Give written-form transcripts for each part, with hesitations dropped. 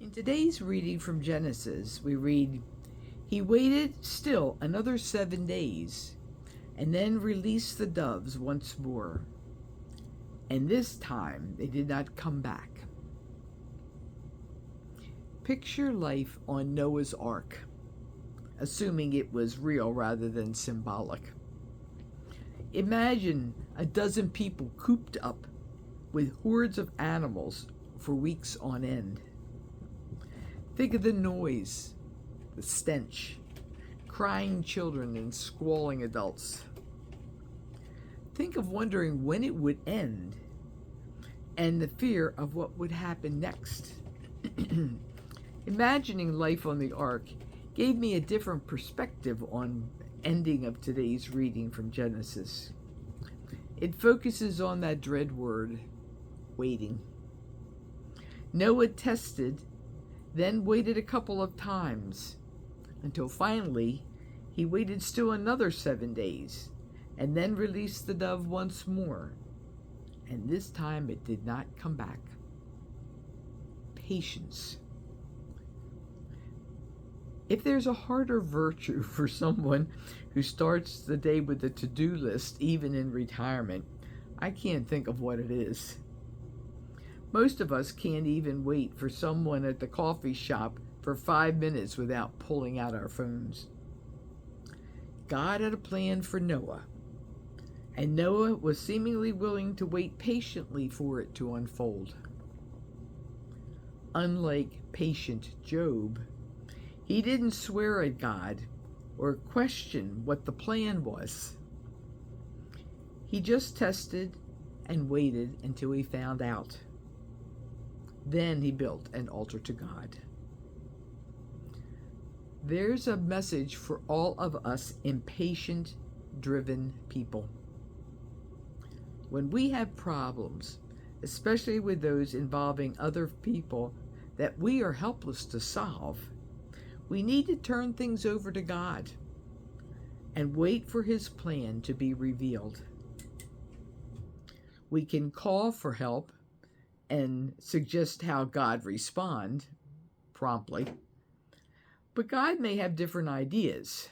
In today's reading from Genesis, we read, "He waited still another 7 days, and then released the doves once more. And this time they did not come back." Picture life on Noah's Ark, assuming it was real rather than symbolic. Imagine a dozen people cooped up with hordes of animals for weeks on end. Think of the noise, the stench, crying children and squalling adults. Think of wondering when it would end and the fear of what would happen next. Imagining life on the ark gave me a different perspective on ending of today's reading from Genesis. It focuses on that dread word, waiting. Noah tested, then waited a couple of times, until finally he waited still another 7 days, and then released the dove once more. And this time it did not come back. Patience. If there's a harder virtue for someone who starts the day with a to-do list, even in retirement, I can't think of what it is. Most of us can't even wait for someone at the coffee shop for 5 minutes without pulling out our phones. God had a plan for Noah, and Noah was seemingly willing to wait patiently for it to unfold. Unlike patient Job, he didn't swear at God or question what the plan was. He just tested and waited until he found out. Then he built an altar to God. There's a message for all of us impatient, driven people. When we have problems, especially with those involving other people that we are helpless to solve, we need to turn things over to God and wait for His plan to be revealed. We can call for help and suggest how God respond promptly, but God may have different ideas.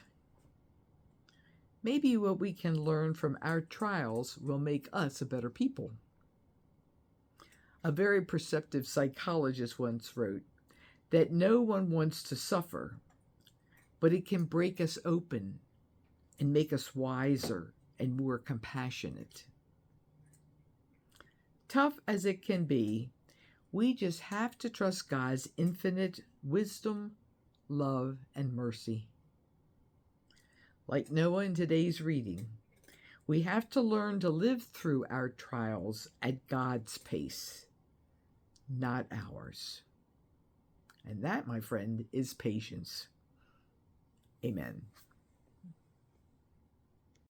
Maybe what we can learn from our trials will make us a better people. A very perceptive psychologist once wrote that no one wants to suffer, but it can break us open and make us wiser and more compassionate. Tough as it can be, we just have to trust God's infinite wisdom, love, and mercy. Like Noah in today's reading, we have to learn to live through our trials at God's pace, not ours. And that, my friend, is patience. Amen.